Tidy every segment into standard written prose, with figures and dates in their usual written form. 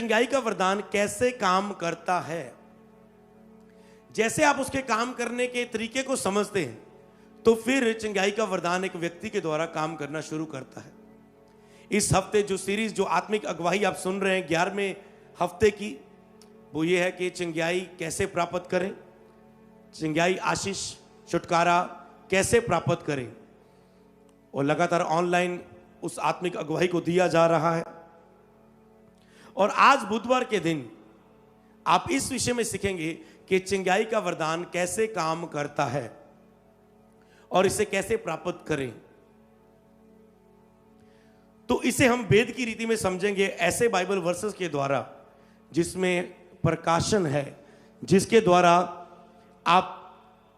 चंगाई का वरदान कैसे काम करता है। जैसे आप उसके काम करने के तरीके को समझते हैं तो फिर चंगाई का वरदान एक व्यक्ति के द्वारा काम करना शुरू करता है। इस हफ्ते जो सीरीज, जो आत्मिक अगुवाई आप सुन रहे हैं 11वें हफ्ते की, वो ये है कि चंगाई कैसे प्राप्त करें, चंगाई आशीष छुटकारा कैसे प्राप्त करें। और लगातार ऑनलाइन उस आत्मिक अगुवाई को दिया जा रहा है। और आज बुधवार के दिन आप इस विषय में सीखेंगे कि चंगाई का वरदान कैसे काम करता है और इसे कैसे प्राप्त करें। तो इसे हम वेद की रीति में समझेंगे, ऐसे बाइबल वर्सेस के द्वारा जिसमें प्रकाशन है, जिसके द्वारा आप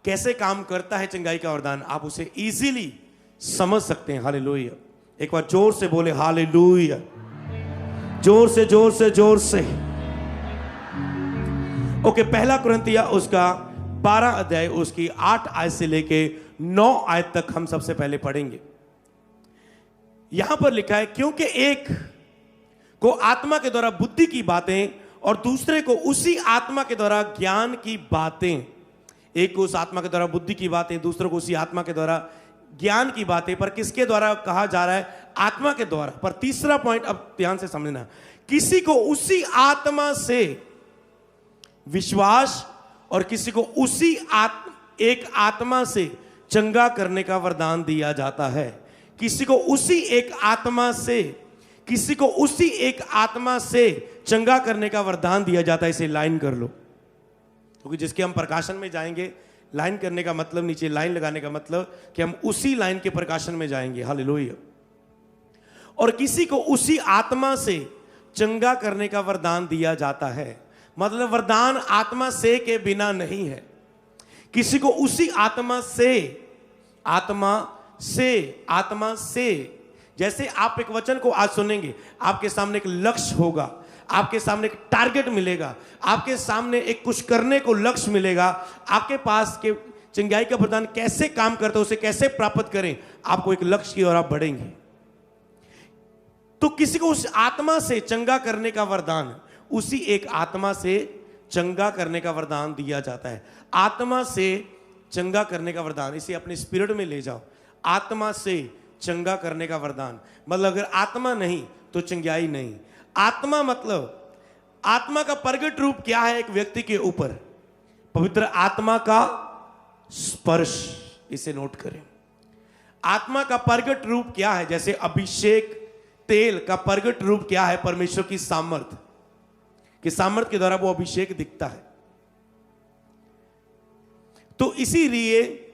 कैसे काम करता है चंगाई का वरदान, आप उसे इजीली समझ सकते हैं। हालेलुया। एक बार जोर से बोले हालेलुया, जोर से जोर से जोर से। ओके, पहला कुरिन्थिया उसका 12 अध्याय उसकी 8 आयत से लेके 9 आयत तक हम सबसे पहले पढ़ेंगे। यहां पर लिखा है, क्योंकि एक को आत्मा के द्वारा बुद्धि की बातें और दूसरे को उसी आत्मा के द्वारा ज्ञान की बातें। एक को उस आत्मा के द्वारा बुद्धि की बातें, दूसरे को उसी आत्मा के द्वारा ज्ञान की बातें। पर किसके द्वारा कहा जा रहा है? आत्मा के द्वारा। पर तीसरा पॉइंट अब ध्यान से समझना, किसी को उसी आत्मा से विश्वास और किसी को उसी एक आत्मा से चंगा करने का वरदान दिया जाता है। किसी को उसी एक आत्मा से, किसी को उसी एक आत्मा से चंगा करने का वरदान दिया जाता है। इसे लाइन कर लो, क्योंकि जिसके हम प्रकाशन में जाएंगे, लाइन करने का मतलब, नीचे लाइन लगाने का मतलब कि हम उसी लाइन के प्रकाशन में जाएंगे। हालेलुया। और किसी को उसी आत्मा से चंगा करने का वरदान दिया जाता है। मतलब वरदान आत्मा से के बिना नहीं है। किसी को उसी आत्मा से, आत्मा से। जैसे आप एक वचन को आज सुनेंगे, आपके सामने एक लक्ष्य होगा, आपके सामने एक टारगेट मिलेगा, आपके सामने एक कुछ करने को लक्ष्य मिलेगा। आपके पास के चंगाई का वरदान कैसे काम करता है, उसे कैसे प्राप्त करें, आपको एक लक्ष्य की ओर आप बढ़ेंगे। तो किसी को उस आत्मा से चंगा करने का वरदान, उसी एक आत्मा से चंगा करने का वरदान दिया जाता है। आत्मा से चंगा करने का वरदान, इसे अपने स्पिरिट में ले जाओ। आत्मा से चंगा करने का वरदान मतलब अगर आत्मा नहीं तो चंगाई नहीं। आत्मा मतलब आत्मा का प्रगट रूप क्या है एक व्यक्ति के ऊपर? पवित्र आत्मा का स्पर्श। इसे नोट करें। आत्मा का प्रगट रूप क्या है? जैसे अभिषेक तेल का प्रगट रूप क्या है? परमेश्वर की सामर्थ, कि सामर्थ के द्वारा वो अभिषेक दिखता है। तो इसीलिए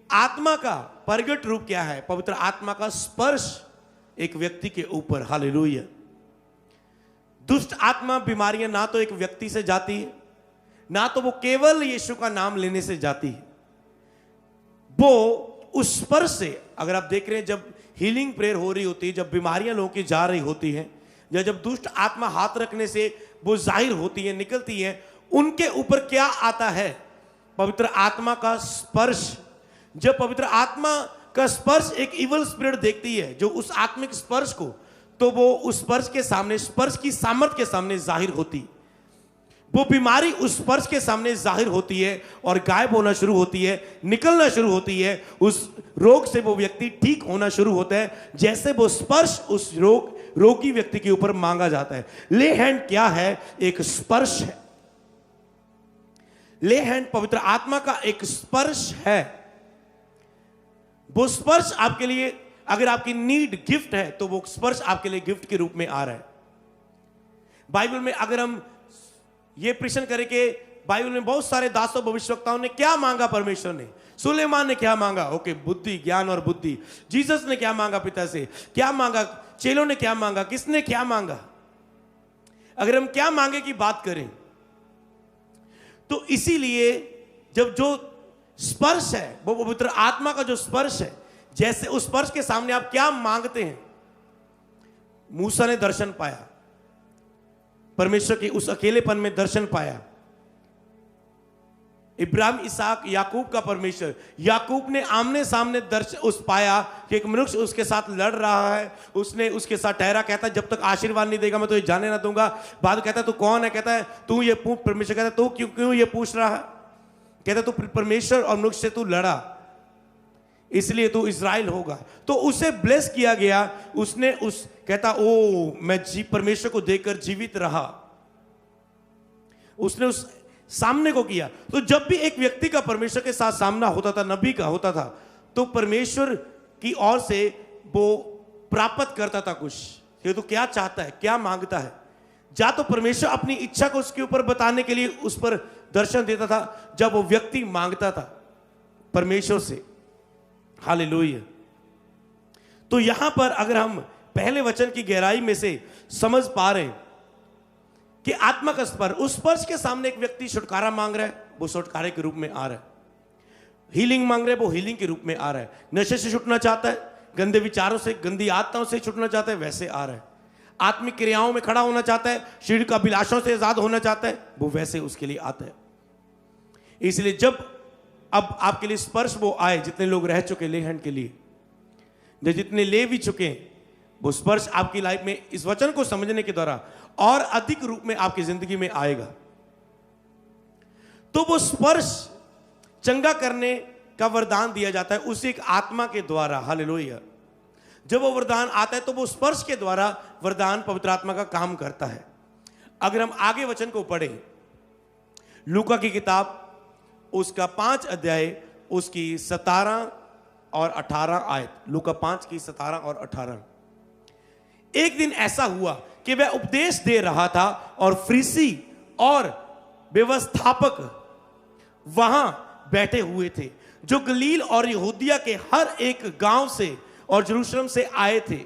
आत्मा का प्रगट रूप क्या है? पवित्र आत्मा का स्पर्श एक व्यक्ति के ऊपर। हालेलुया। दुष्ट आत्मा, बीमारियां ना तो एक व्यक्ति से जाती है, ना तो वो केवल यीशु का नाम लेने से जाती है। वो उस स्पर्श से, अगर आप देख रहे हैं जब हीलिंग प्रेयर हो रही होती है, जब बीमारियां लोगों की जा रही होती हैं, या जब दुष्ट आत्मा हाथ रखने से वो जाहिर होती है, निकलती है, उनके ऊपर क्या आता है? पवित्र आत्मा का स्पर्श। जब पवित्र आत्मा का स्पर्श एक इवल स्पिरिट देखती है, जो उस आत्मिक स्पर्श को, तो वो उस स्पर्श के सामने, स्पर्श की सामर्थ के सामने जाहिर होती। वो बीमारी उस स्पर्श के सामने जाहिर होती है और गायब होना शुरू होती है, निकलना शुरू होती है। उस रोग से वो व्यक्ति ठीक होना शुरू होता है, जैसे वो स्पर्श उस रोगी व्यक्ति के ऊपर मांगा जाता है। ले हैंड क्या है? एक स्पर्श है। ले हैंड पवित्र आत्मा का एक स्पर्श है। वो स्पर्श आपके लिए, अगर आपकी नीड गिफ्ट है, तो वो स्पर्श आपके लिए गिफ्ट के रूप में आ रहा है। बाइबल में अगर हम ये प्रश्न करें कि बाइबल में बहुत सारे दासों भविष्यवक्ताओं ने क्या मांगा परमेश्वर ने? सुलेमान ने क्या मांगा? ओके, बुद्धि, ज्ञान और बुद्धि। जीसस ने क्या मांगा पिता से? क्या मांगा? चेलों ने क्या मांगा? किसने क्या मांगा? अगर हम क्या मांगे की बात करें, तो इसीलिए जब जो स्पर्श है, वो पवित्र आत्मा का जो स्पर्श है, जैसे उस स्पर्श के सामने आप क्या मांगते हैं? मूसा ने दर्शन पाया, परमेश्वर के उस अकेलेपन में दर्शन पाया। इब्राहिम, इसहाक, याकूब का परमेश्वर। याकूब ने आमने सामने दर्शन उस पाया कि एक मनुष्य उसके साथ लड़ रहा है। उसने उसके साथ ठहरा, कहता है जब तक आशीर्वाद नहीं देगा मैं तो ये जाने ना दूंगा। बाद कहता है तू कौन है? कहता है तू ये पूछ। परमेश्वर कहता है तू क्यों ये पूछ रहा है? कहता है तू परमेश्वर और मनुष्य से तू लड़ा, इसलिए तू इज़राइल होगा। तो उसे ब्लेस किया गया। उसने उस कहता ओ मैं परमेश्वर को देखकर जीवित रहा। उसने उस सामने को किया। तो जब भी एक व्यक्ति का परमेश्वर के साथ सामना होता था, नबी का होता था, तो परमेश्वर की ओर से वो प्राप्त करता था कुछ कि तो क्या चाहता है, क्या मांगता है। जा तो परमेश्वर अपनी इच्छा को उसके ऊपर बताने के लिए उस पर दर्शन देता था जब वो व्यक्ति मांगता था परमेश्वर से। हालेलुया। तो यहां पर अगर हम पहले वचन की गहराई में से समझ पा रहे हैं कि आत्मा का स्पर्श, उस स्पर्श के सामने एक व्यक्ति छुटकारा मांग रहा है, वो छुटकारे के रूप में आ रहा है। हीलिंग मांग रहा है, वो हीलिंग के रूप में आ रहा है। नशे से छूटना चाहता है, गंदे विचारों से, गंदी आत्माओं से छूटना चाहता है, वैसे आ रहा है। आत्मिक क्रियाओं में खड़ा होना चाहता है, शरीर का अभिलाषों से आजाद होना चाहता है, वो वैसे उसके लिए आता है। इसलिए जब अब आपके लिए स्पर्श वो आए, जितने लोग रह चुके ले हैंड के लिए, जितने ले भी चुके हैं, वो स्पर्श आपकी लाइफ में इस वचन को समझने के द्वारा और अधिक रूप में आपकी जिंदगी में आएगा। तो वो स्पर्श चंगा करने का वरदान दिया जाता है उसी एक आत्मा के द्वारा। हालेलुया। जब वो वरदान आता है तो वो स्पर्श के द्वारा वरदान पवित्र आत्मा का काम करता है। अगर हम आगे वचन को पढ़ें, लूका की किताब उसका 5 अध्याय उसकी 17 और 18 आयत, लूका 5 की 17 और 18। एक दिन ऐसा हुआ कि वह उपदेश दे रहा था और फरीसी और व्यवस्थापक वहां बैठे हुए थे, जो गलील और यहूदिया के हर एक गांव से और यरूशलेम से आए थे,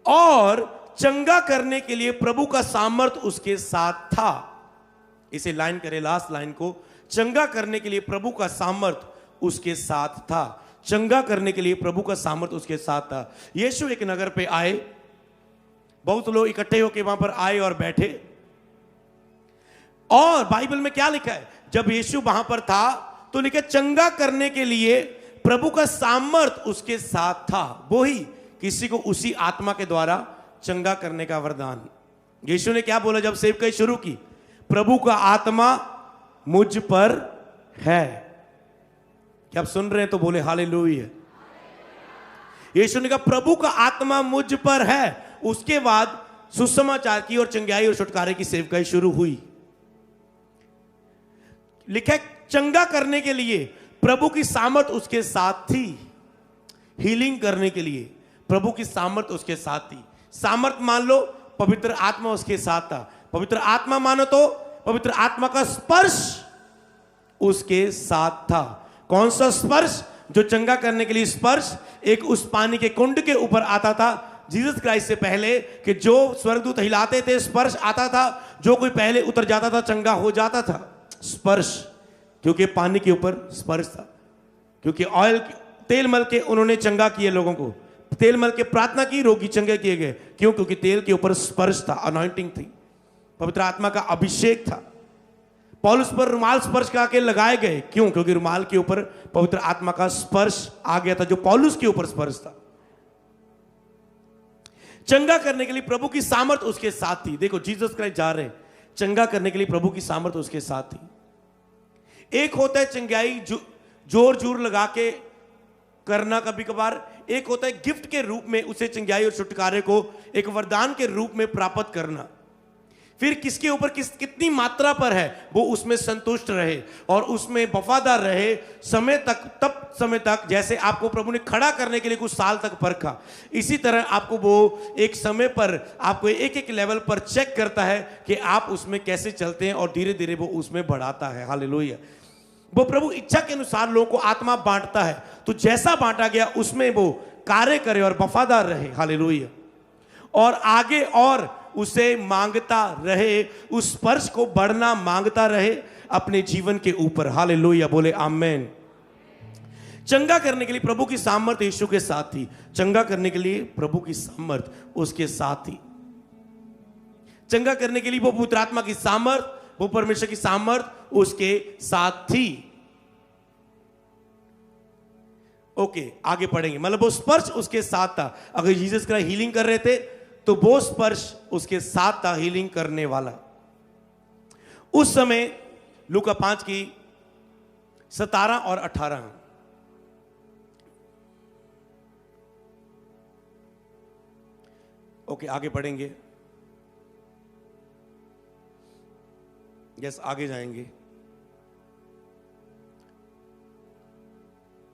और चंगा करने के लिए प्रभु का सामर्थ उसके साथ था। इसे लाइन करें, लास्ट लाइन को, चंगा करने के लिए प्रभु का सामर्थ उसके साथ था। चंगा करने के लिए प्रभु का सामर्थ उसके साथ था। यीशु एक नगर पे आए, बहुत लोग इकट्ठे होकर वहां पर आए और बैठे। और बाइबल में क्या लिखा है? जब यीशु वहां पर था तो लिखा चंगा करने के लिए प्रभु का सामर्थ उसके साथ था। वो ही किसी को उसी आत्मा के द्वारा चंगा करने का वरदान। यीशु ने क्या बोला जब सेवकाई शुरू की? प्रभु का आत्मा मुझ पर है। क्या आप सुन रहे हैं? तो बोले हालेलुया। यीशु ने कहा प्रभु का आत्मा मुझ पर है। उसके बाद सुसमाचार की और चंगाई और छुटकारे की सेवकाई शुरू हुई। लिखा है चंगा करने के लिए प्रभु की सामर्थ उसके साथ थी। हीलिंग करने के लिए प्रभु की सामर्थ उसके साथ थी। सामर्थ मान लो, पवित्र आत्मा उसके साथ था। पवित्र आत्मा मानो तो पवित्र आत्मा का स्पर्श उसके साथ था। कौन सा स्पर्श? जो चंगा करने के लिए स्पर्श एक उस पानी के कुंड के ऊपर आता था जीसस क्राइस्ट से पहले, कि जो स्वर्गदूत हिलाते थे स्पर्श आता था, जो कोई पहले उतर जाता था चंगा हो जाता था। स्पर्श, क्योंकि पानी के ऊपर स्पर्श था, क्योंकि ऑयल तेल मल के उन्होंने चंगा किए लोगों को, तेल मल के प्रार्थना की, रोगी चंगे किए गए। क्यों? क्योंकि तेल के ऊपर स्पर्श था, अनॉइंटिंग थी, पवित्र आत्मा का अभिषेक था। पौलुस पर रुमाल स्पर्श करके लगाए गए। क्यों? क्योंकि रुमाल के ऊपर पवित्र आत्मा का स्पर्श आ गया था, जो पौलुस के ऊपर स्पर्श था। चंगा करने के लिए प्रभु की सामर्थ उसके साथ थी। देखो जीसस क्राइस्ट जा रहे हैं, चंगा करने के लिए प्रभु की सामर्थ उसके साथ थी। एक होता है चंगाई जोर जोर लगा के करना कभी कभार, एक होता है गिफ्ट के रूप में उसे चंगाई और छुटकारे को एक वरदान के रूप में प्राप्त करना। फिर किसके ऊपर कितनी मात्रा पर है वो उसमें संतुष्ट रहे और उसमें वफादार रहे समय तक, तब समय तक जैसे आपको प्रभु ने खड़ा करने के लिए कुछ साल तक परखा, इसी तरह आपको वो एक समय पर आपको एक एक लेवल पर चेक करता है कि आप उसमें कैसे चलते हैं और धीरे धीरे वो उसमें बढ़ाता है। हालेलुया। वो प्रभु इच्छा के अनुसार लोगों को आत्मा बांटता है, तो जैसा बांटा गया उसमें वो कार्य करे और वफादार रहे। हालेलुया। और आगे और उसे मांगता रहे, उस स्पर्श को बढ़ना मांगता रहे अपने जीवन के ऊपर। हालेलुया, बोले आमेन। चंगा करने के लिए प्रभु की सामर्थ यीशु के साथ थी। चंगा करने के लिए प्रभु की सामर्थ उसके साथ थी। चंगा करने के लिए वो पवित्र आत्मा की सामर्थ वो परमेश्वर की सामर्थ उसके साथ थी। ओके, आगे पढ़ेंगे। मतलब वो स्पर्श उसके साथ था। अगर जीसस क्राइस्ट हीलिंग कर रहे थे तो वो स्पर्श उसके साथ था, हीलिंग करने वाला। उस समय लूका 5 की 17 और 18। ओके, आगे पढ़ेंगे। यस, आगे जाएंगे,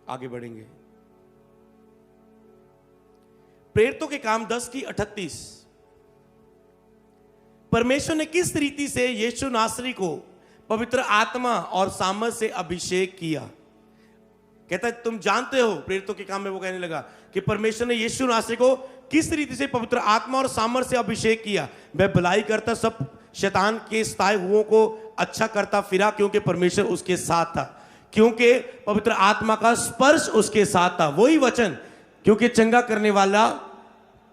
आगे बढ़ेंगे। प्रेरितों के काम 10 की 38। परमेश्वर ने किस रीति से यीशु नासरी को पवित्र आत्मा और सामर्थ से अभिषेक किया। कहता है तुम जानते हो, प्रेरितों के काम में वो कहने लगा कि परमेश्वर ने यीशु नासरी को किस रीति से पवित्र आत्मा और सामर्थ से अभिषेक किया। वह भलाई करता, सब शैतान के सताए हुओं को अच्छा करता फिरा, क्योंकि परमेश्वर उसके साथ था, क्योंकि पवित्र आत्मा का स्पर्श उसके साथ था। वही वचन, क्योंकि चंगा करने वाला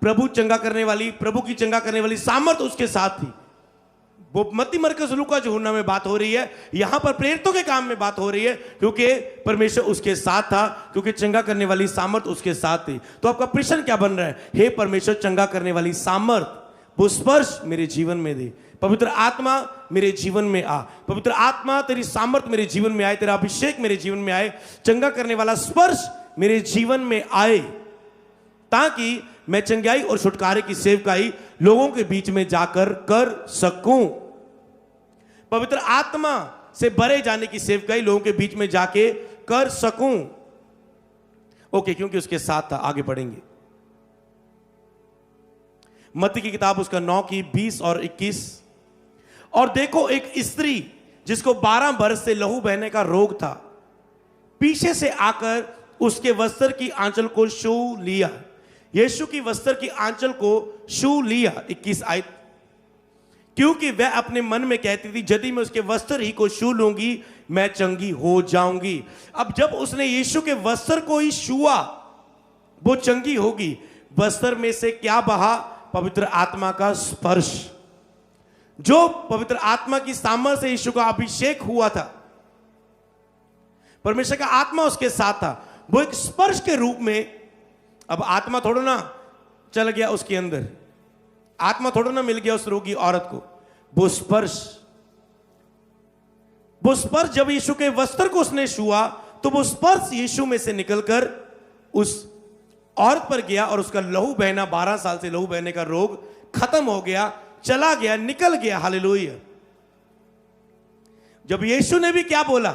प्रभु, चंगा करने वाली प्रभु की चंगा करने वाली सामर्थ उसके साथ थी। वो मत्ती, मरकुस, लूका, यूहन्ना में बात हो रही है, यहां पर प्रेरितों के काम में बात हो रही है, क्योंकि परमेश्वर उसके साथ था, क्योंकि चंगा करने वाली सामर्थ उसके साथ थी। तो आपका प्रश्न क्या बन रहा है? हे परमेश्वर, चंगा करने वाली सामर्थ, वो स्पर्श मेरे जीवन में दे। पवित्र आत्मा मेरे जीवन में आ, पवित्र आत्मा तेरी सामर्थ मेरे जीवन में आए, तेरा अभिषेक मेरे जीवन में आए, चंगा करने वाला स्पर्श मेरे जीवन में आए, ताकि मैं चंगाई और छुटकारे की सेवकाई लोगों के बीच में जाकर कर सकूं। पवित्र आत्मा से भरे जाने की सेवकाई लोगों के बीच में जाके कर सकूं। ओके, क्योंकि उसके साथ था। आगे बढ़ेंगे। मत्ती की किताब उसका 9 की 20 और 21। और देखो, एक स्त्री जिसको 12 बरस से लहू बहने का रोग था, पीछे से आकर उसके वस्त्र की आंचल को छू लिया। यीशु की वस्त्र की आंचल को छू लिया। 21 आयत। क्योंकि वह अपने मन में कहती थी, यदि मैं उसके वस्त्र ही को छू लूंगी मैं चंगी हो जाऊंगी। अब जब उसने यीशु के वस्त्र को ही छुआ, वो चंगी होगी। वस्त्र में से क्या बहा? पवित्र आत्मा का स्पर्श। जो पवित्र आत्मा की सामर्थ से यीशु का अभिषेक हुआ था, परमेश्वर का आत्मा उसके साथ था, वो एक स्पर्श के रूप में। अब आत्मा थोड़ा ना चल गया उसके अंदर, आत्मा थोड़ा ना मिल गया उस रोगी औरत को। वो स्पर्श जब यीशु के वस्त्र को उसने छुआ, तो वो स्पर्श यीशु में से निकलकर उस औरत पर गया, और उसका लहू बहना, 12 साल से लहू बहने का रोग खत्म हो गया, चला गया, निकल गया। हालेलुया। जब यीशु ने भी क्या बोला,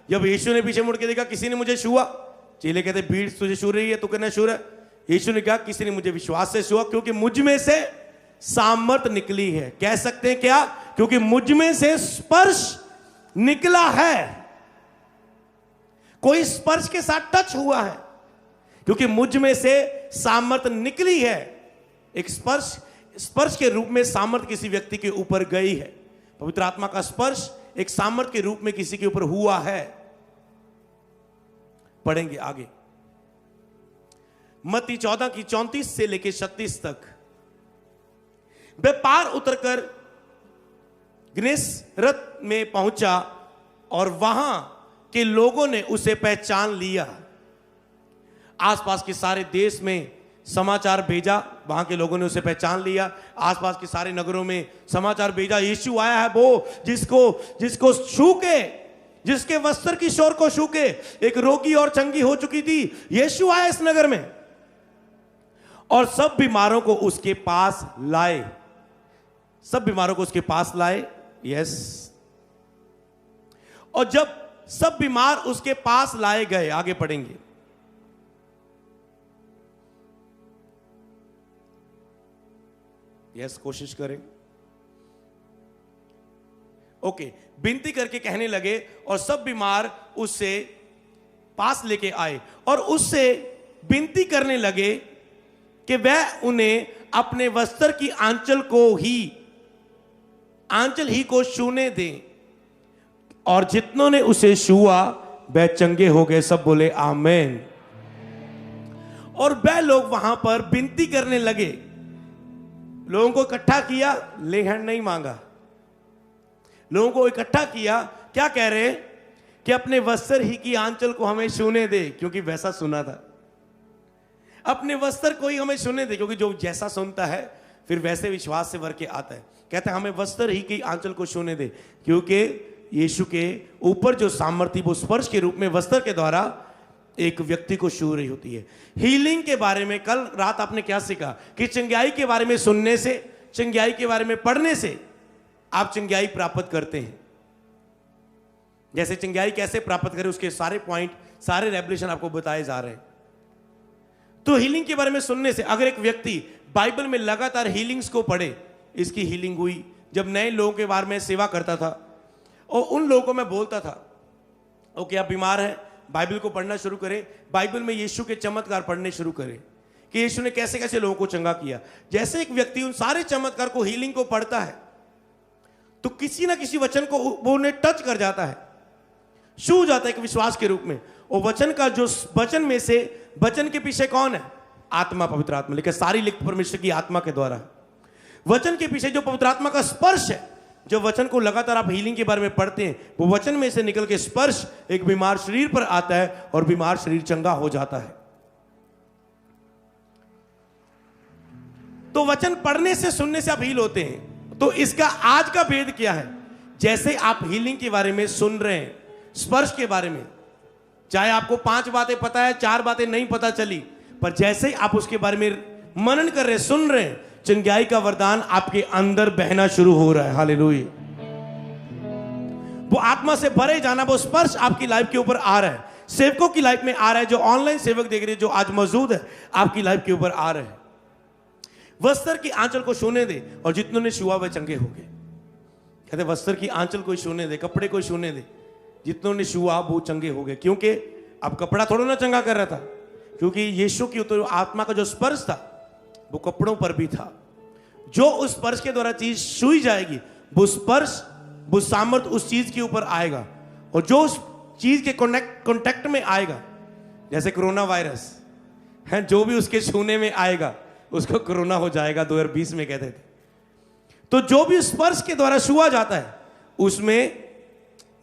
जब यीशु ने पीछे मुड़ के देखा, किसी ने मुझे छुआ। चेले कहते भीड़ तुझे छू रही है, तू कहना छू रहा है। यीशु ने कहा, किसी ने मुझे विश्वास से छुआ, क्योंकि मुझ में से सामर्थ निकली है। कह सकते हैं क्या? क्योंकि मुझ में से स्पर्श निकला है। कोई स्पर्श के साथ टच हुआ है, क्योंकि मुझ में से सामर्थ निकली है। एक स्पर्श के रूप में सामर्थ किसी व्यक्ति के ऊपर गई है। पवित्र आत्मा का स्पर्श एक सामर्थ के रूप में किसी के ऊपर हुआ है। पढ़ेंगे आगे। मत्ती 14 की 34 से लेकर 36 तक। वह पार उतरकर गन्नेसरत में पहुंचा, और वहां के लोगों ने उसे पहचान लिया। आसपास के सारे देश में समाचार भेजा, वहां के लोगों ने उसे पहचान लिया। आसपास के सारे नगरों में समाचार भेजा, यीशु आया है, वो जिसको छू के, जिसके वस्त्र की शोर को छू के एक रोगी और चंगी हो चुकी थी, यीशु आया इस नगर में। और सब बीमारों को उसके पास लाए, सब बीमारों को उसके पास लाए। यस। और जब सब बीमार उसके पास लाए गए, आगे पढ़ेंगे। यस, कोशिश करें। ओके, विनती करके कहने लगे, और सब बीमार उससे पास लेके आए और उससे विनती करने लगे कि वह उन्हें अपने वस्त्र की आंचल ही को छूने दें, और जितनों ने उसे छुआ वह चंगे हो गए। सब बोले आमेन। और वह लोग वहां पर विनती करने लगे, लोगों को इकट्ठा किया, ले हैंड नहीं मांगा, लोगों को इकट्ठा किया। क्या कह रहे हैं कि अपने वस्त्र ही की आंचल को हमें छूने दे, क्योंकि वैसा सुना था। अपने वस्त्र को ही हमें छूने दे, क्योंकि जो जैसा सुनता है फिर वैसे विश्वास से भर के आता है। कहते हैं हमें वस्त्र ही की आंचल को छूने दे, क्योंकि यीशु के ऊपर जो सामर्थ्य वो स्पर्श के रूप में वस्त्र के द्वारा एक व्यक्ति को छू रही होती है। हीलिंग के बारे में कल रात आपने क्या सीखा कि चंगाई के बारे में सुनने से, चंगाई के बारे में पढ़ने से आप चंगाई प्राप्त करते हैं। जैसे चंगाई कैसे प्राप्त करें उसके सारे पॉइंट, सारे रेवलेशन आपको बताए जा रहे हैं। तो हीलिंग के बारे में सुनने से, अगर एक व्यक्ति बाइबल में लगातार हीलिंग्स को पढ़े, इसकी हीलिंग हुई। जब नए लोगों के बारे में सेवा करता था और उन लोगों को मैं बोलता था ओके आप बीमार हैं, बाइबल को पढ़ना शुरू करें, बाइबल में यीशु के चमत्कार पढ़ने शुरू करें कि यीशु ने कैसे कैसे लोगों को चंगा किया। जैसे एक व्यक्ति उन सारे चमत्कार को, हीलिंग को पढ़ता है तो किसी ना किसी वचन को वो उन्हें टच कर जाता है, छू जाता है एक विश्वास के रूप में। और वचन का जो वचन में से, वचन के पीछे कौन है? आत्मा, पवित्र आत्मा। लेकिन सारी लिखत परमेश्वर की आत्मा के द्वारा। वचन के पीछे जो पवित्र आत्मा का स्पर्श है, जो वचन को लगातार आप हीलिंग के बारे में पढ़ते हैं, वो वचन में से निकल के स्पर्श एक बीमार शरीर पर आता है और बीमार शरीर चंगा हो जाता है। तो वचन पढ़ने से, सुनने से आप हील होते हैं। तो इसका आज का भेद क्या है? जैसे आप हीलिंग के बारे में सुन रहे हैं, स्पर्श के बारे में, चाहे आपको 5 बातें पता है, 4 बातें नहीं पता चली, पर जैसे आप उसके बारे में मनन कर रहे हैं, सुन रहे हैं, चंगाई का वरदान आपके अंदर बहना शुरू हो रहा है। हालेलुया। वो आत्मा से भरे जाना, वो स्पर्श आपकी लाइफ के ऊपर आ रहा है, सेवकों की लाइफ में आ रहा है। जो ऑनलाइन सेवक देख रहे हैं, जो आज मौजूद है, आपकी लाइफ के ऊपर आ रहे हैं। वस्त्र की आंचल को छूने दे, और जितनों ने छुआ वे चंगे हो गए। कहते वस्त्र की आंचल को छूने दे, कपड़े को छूने दे, जितनों ने छुआ वो चंगे हो गए। क्योंकि अब कपड़ा थोड़ा ना चंगा कर रहा था, क्योंकि यीशु की उतर आत्मा का जो स्पर्श था वो कपड़ों पर भी था। जो उस स्पर्श के द्वारा चीज छुई जाएगी, वो स्पर्श, वो सामर्थ उस चीज के ऊपर आएगा, और जो उस चीज के कॉन्टेक्ट में आएगा, जैसे कोरोना वायरस है, जो भी उसके छूने में आएगा उसको कोरोना हो जाएगा, 2020 में कहते थे। तो जो भी स्पर्श के द्वारा छुआ जाता है, उसमें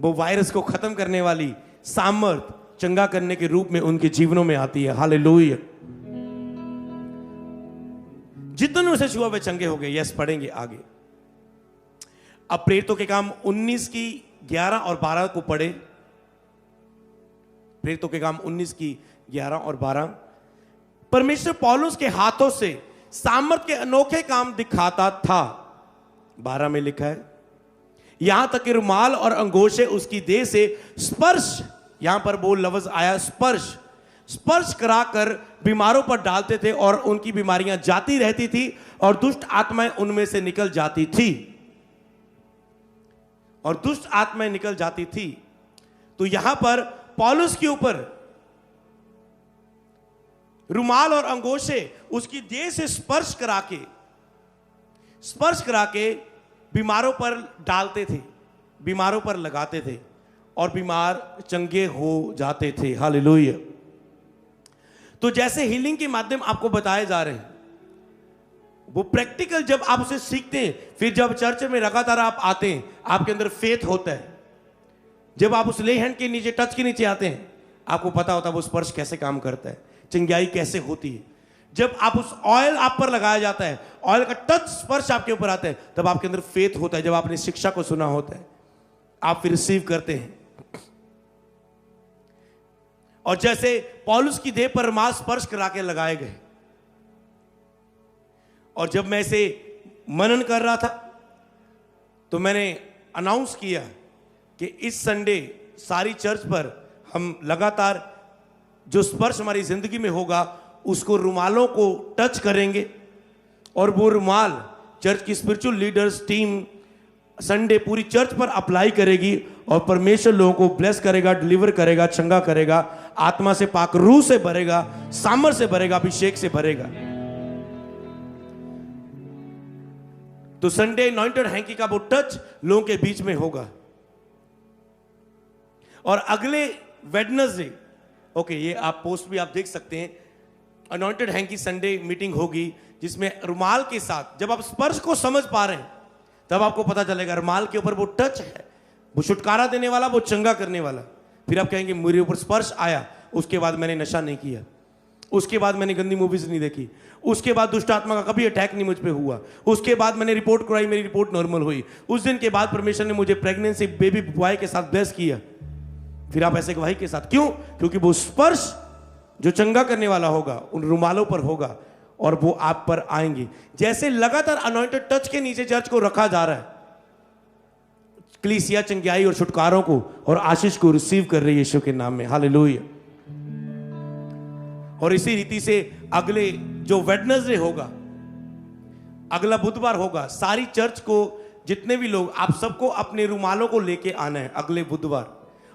वो वायरस को खत्म करने वाली सामर्थ, चंगा करने के रूप में उनके जीवनों में आती है। हालेलुया। जितने उसे छुआ वे चंगे हो गए। यस, पढ़ेंगे आगे। अब प्रेरितों के काम 19 की 11 और 12 को पढ़े। प्रेरितों के काम 19 की 11 और 12। परमेश्वर पौलुस के हाथों से सामर्थ के अनोखे काम दिखाता था। 12 में लिखा है, यहां तक कि रुमाल और अंगोछे उसकी देह से स्पर्श, यहां पर वो लफ्ज आया स्पर्श, स्पर्श कराकर बीमारों पर डालते थे और उनकी बीमारियां जाती रहती थी और दुष्ट आत्माएं उनमें से निकल जाती थी। और दुष्ट आत्माएं निकल जाती थी। तो यहां पर पौलुस के ऊपर रुमाल और अंगोछे उसकी देह से स्पर्श करा के बीमारों पर डालते थे, बीमारों पर लगाते थे और बीमार चंगे हो जाते थे। हालेलुया। तो जैसे हीलिंग के माध्यम आपको बताए जा रहे हैं, वो प्रैक्टिकल जब आप उसे सीखते हैं, फिर जब चर्च में लगातार आप आते हैं, आपके अंदर फेथ होता है। जब आप उस ले हैंड के नीचे, टच के नीचे आते हैं, आपको पता होता है वो स्पर्श कैसे काम करता है, चंगाई कैसे होती है। जब आप उस ऑयल आप पर लगाया जाता है, ऑयल का टच स्पर्श आपके ऊपर आता है, तब आपके अंदर फेथ होता है। जब आपने शिक्षा को सुना होता है, आप फिर रिसीव करते हैं। और जैसे पौलुस की देह पर रुमाल स्पर्श करा के लगाए गए, और जब मैं इसे मनन कर रहा था तो मैंने अनाउंस किया कि इस संडे सारी चर्च पर हम लगातार जो स्पर्श हमारी जिंदगी में होगा उसको रुमालों को टच करेंगे, और वो रुमाल चर्च की स्पिरिचुअल लीडर्स टीम संडे पूरी चर्च पर अप्लाई करेगी और परमेश्वर लोगों को ब्लेस करेगा, डिलीवर करेगा, चंगा करेगा, आत्मा से पाक रूह से भरेगा, सामर्थ से भरेगा, अभिषेक से भरेगा। तो संडे अनॉइंटेड हैंकी का वो टच लोगों के बीच में होगा। और अगले वेडनेसडे, ओके, ये आप पोस्ट भी आप देख सकते हैं, अनॉइंटेड हैंकी संडे मीटिंग होगी, जिसमें रुमाल के साथ जब आप स्पर्श को समझ पा रहे हैं तब आपको पता चलेगा रुमाल के ऊपर वो टच है, वो छुटकारा देने वाला, वो चंगा करने वाला। फिर आप कहेंगे मेरे ऊपर स्पर्श आया, उसके बाद मैंने नशा नहीं किया, उसके बाद मैंने गंदी मूवीज नहीं देखी, उसके बाद दुष्ट आत्मा का कभी अटैक नहीं मुझ पे हुआ, उसके बाद मैंने रिपोर्ट कराई, मेरी रिपोर्ट नॉर्मल हुई, उस दिन के बाद परमेश्वर ने मुझे प्रेगनेंसी बेबी बॉय के साथ ब्लेस किया। फिर आप ऐसे गवाही के साथ, क्यों? क्योंकि वो स्पर्श जो चंगा करने वाला होगा उन रुमालों पर होगा और वो आप पर आएंगे। जैसे लगातार अनॉइंटेड टच के नीचे चर्च को रखा जा रहा है, कलीसिया चंगाई और छुटकारों को और आशीष को रिसीव कर रही है यीशु के नाम में। हालेलुया। और इसी रीति से अगले जो वेडनेसडे होगा, अगला बुधवार होगा, सारी चर्च को जितने भी लोग, आप सबको अपने रुमालों को लेके आना है अगले बुधवार।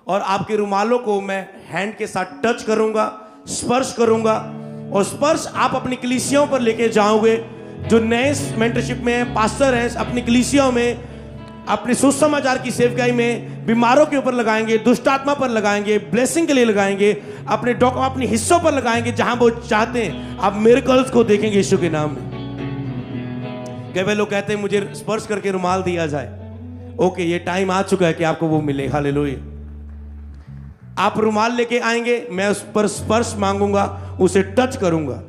और आपके रुमालों को मैं हैंड के साथ टच करूंगा, स्पर्श करूंगा, और स्पर्श आप अपनी कलीसियाओं पर लेके जाओगे। जो नए मेंटरशिप में है, पास्टर हैं, अपनी कलीसियाओं में, अपने सुसमाचार की सेवकाई में बीमारों के ऊपर लगाएंगे, दुष्ट आत्मा पर लगाएंगे, ब्लेसिंग के लिए लगाएंगे, अपने हिस्सों पर लगाएंगे जहां वो चाहते हैं। आप मिरेकल्स को देखेंगे यीशु के नाम में। कई लोग कहते हैं मुझे स्पर्श करके रुमाल दिया जाए। ओके, ये टाइम आ चुका है कि आपको वो मिले। हालेलुया। आप रुमाल लेके आएंगे, मैं उस पर स्पर्श मांगूंगा, उसे टच करूंगा।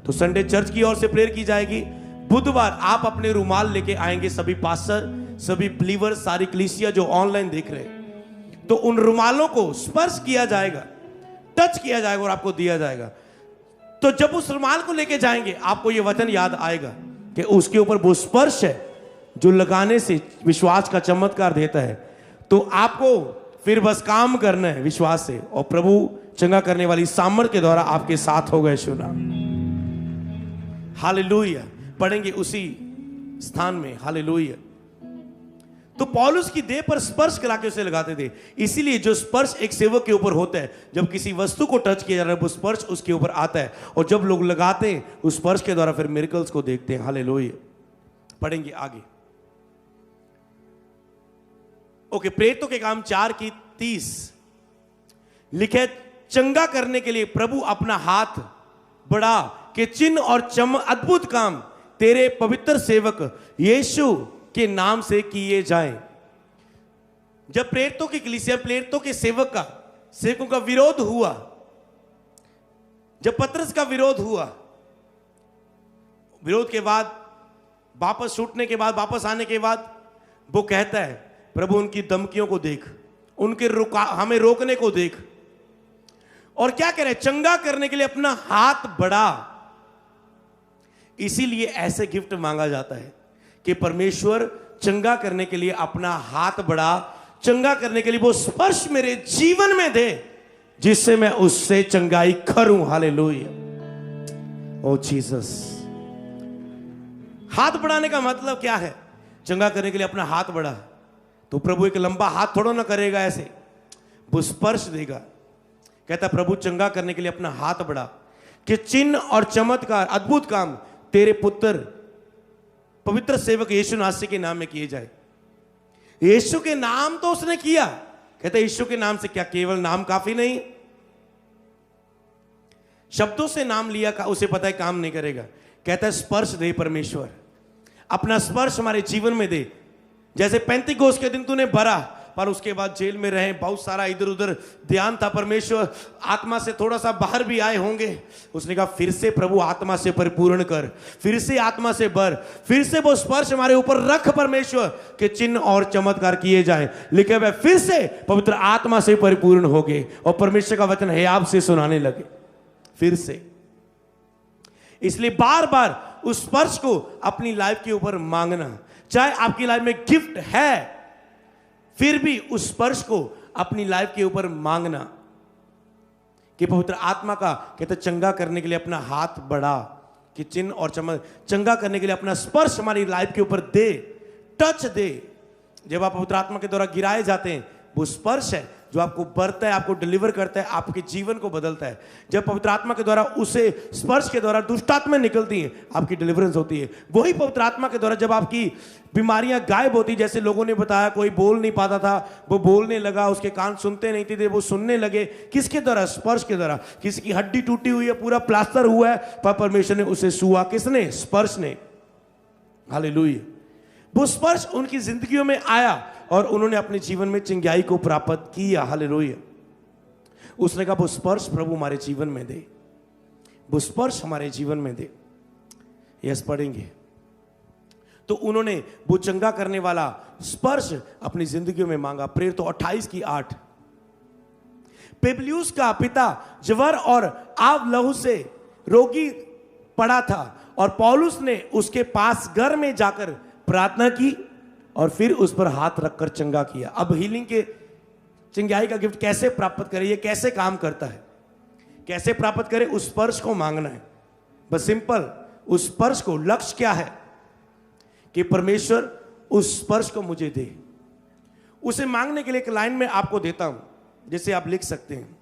तो संडे चर्च की ओर से प्रेयर की जाएगी। बुधवार आप अपने रुमाल लेके आएंगे, सभी पास्टर, सभी बिलीवर, सारी कलीसिया जो ऑनलाइन देख रहे हैं, तो उन रुमालों को स्पर्श किया जाएगा, टच किया जाएगा और आपको दिया जाएगा। तो जब उस रुमाल को लेके जाएंगे, आपको यह वचन याद आएगा कि उसके ऊपर वो स्पर्श है जो लगाने से विश्वास का चमत्कार देता है। तो आपको फिर बस काम करना है विश्वास से, और प्रभु चंगा करने वाली सामर्थ के द्वारा आपके साथ होगा यीशु नाम। हालेलुया। पढ़ेंगे उसी स्थान में। हालेलुया। तो पौलुस की देह पर स्पर्श करा के उसे लगाते थे। इसीलिए जो स्पर्श एक सेवक के ऊपर होता है, जब किसी वस्तु को टच किया जा रहा है, वो स्पर्श उसके ऊपर आता है, और जब लोग लगाते हैं उस स्पर्श के द्वारा फिर मिरेकल्स को देखते हैं। हालेलुया। पढ़ेंगे आगे। ओके, प्रेरितों के काम 4:30 लिखे, चंगा करने के लिए प्रभु अपना हाथ बढ़ा कि चिन्ह और अद्भुत काम तेरे पवित्र सेवक यीशु के नाम से किए जाएं। जब प्रेरितों की कलीसिया, प्रेरितों के सेवकों का विरोध हुआ, जब पतरस का विरोध हुआ, विरोध के बाद, वापस छूटने के बाद, वापस आने के बाद, वो कहता है प्रभु उनकी धमकियों को देख, उनके हमें रोकने को देख, और क्या कह रहे, चंगा करने के लिए अपना हाथ बढ़ा। इसीलिए ऐसे गिफ्ट मांगा जाता है कि परमेश्वर चंगा करने के लिए अपना हाथ बढ़ा, चंगा करने के लिए वो स्पर्श मेरे जीवन में दे जिससे मैं उससे चंगाई करूं। हालेलुया। ओ जीसस। हाथ बढ़ाने का मतलब क्या है? चंगा करने के लिए अपना हाथ बढ़ा, तो प्रभु एक लंबा हाथ थोड़ा ना करेगा, ऐसे वो स्पर्श देगा। कहता प्रभु चंगा करने के लिए अपना हाथ बढ़ा कि चिन्ह और चमत्कार, अद्भुत काम तेरे पुत्र पवित्र सेवक यीशु नासरी के नाम में किए जाए। यीशु के नाम तो उसने किया। कहता यीशु के नाम से क्या केवल नाम काफी नहीं? शब्दों से नाम लिया का उसे पता है काम नहीं करेगा। कहता है स्पर्श दे परमेश्वर, अपना स्पर्श हमारे जीवन में दे। जैसे पेंतीकोस्त के दिन तूने भरा, पर उसके बाद जेल में रहे, बहुत सारा इधर उधर ध्यान था, परमेश्वर आत्मा से थोड़ा सा बाहर भी आए होंगे। उसने कहा फिर से प्रभु आत्मा से परिपूर्ण कर, फिर से आत्मा से भर, फिर से वो स्पर्श हमारे ऊपर रख परमेश्वर के चिन्ह और चमत्कार किए जाए। लिखे हुए फिर से पवित्र आत्मा से परिपूर्ण हो गए और परमेश्वर का वचन है आपसे सुनाने लगे फिर से। इसलिए बार बार उस स्पर्श को अपनी लाइफ के ऊपर मांगना। चाहे आपकी लाइफ में गिफ्ट है, फिर भी उस स्पर्श को अपनी लाइफ के ऊपर मांगना कि पवित्र आत्मा का कहते चंगा करने के लिए अपना हाथ बढ़ा कि चिन्ह और चंगा करने के लिए अपना स्पर्श हमारी लाइफ के ऊपर दे, टच दे। जब आप पवित्र आत्मा के द्वारा गिराए जाते हैं, वो स्पर्श है जो आपको बढ़ता है, आपको डिलीवर करता है, आपके जीवन को बदलता है। जब पवित्र आत्मा के द्वारा उसे स्पर्श के द्वारा दुष्ट आत्मा निकलती हैं, आपकी डिलीवरेंस होती है। वही पवित्र आत्मा के द्वारा जब आपकी बीमारियां गायब होती, जैसे लोगों ने बताया कोई बोल नहीं पाता था, वो बोलने लगा, उसके कान सुनते नहीं थे, वो सुनने लगे। किसके द्वारा? स्पर्श के द्वारा। किसी की हड्डी टूटी हुई है, पूरा प्लास्टर हुआ है, पर परमेश्वर ने उसे छुआ। किसने? स्पर्श ने। हालेलुया। वो स्पर्श उनकी जिंदगियों में आया और उन्होंने अपने जीवन में चिंगाई को प्राप्त किया। हालेलुया। उसने कहा वो स्पर्श प्रभु हमारे जीवन में दे, वो स्पर्श हमारे जीवन में दे। यस, पढ़ेंगे। तो उन्होंने वो चंगा करने वाला स्पर्श अपनी जिंदगियों में मांगा। प्रेरित तो 28:8। पेबलियुस का पिता ज्वर और आव लहू से रोगी पड़ा था और पौलुस ने उसके पास घर में जाकर प्रार्थना की और फिर उस पर हाथ रखकर चंगा किया। अब हीलिंग के चिंगाई का गिफ्ट कैसे प्राप्त करें, ये कैसे काम करता है, कैसे प्राप्त करें? उस स्पर्श को मांगना है, बस सिंपल। उस स्पर्श को, लक्ष्य क्या है कि परमेश्वर उस स्पर्श को मुझे दे। उसे मांगने के लिए एक लाइन में आपको देता हूं, जिसे आप लिख सकते हैं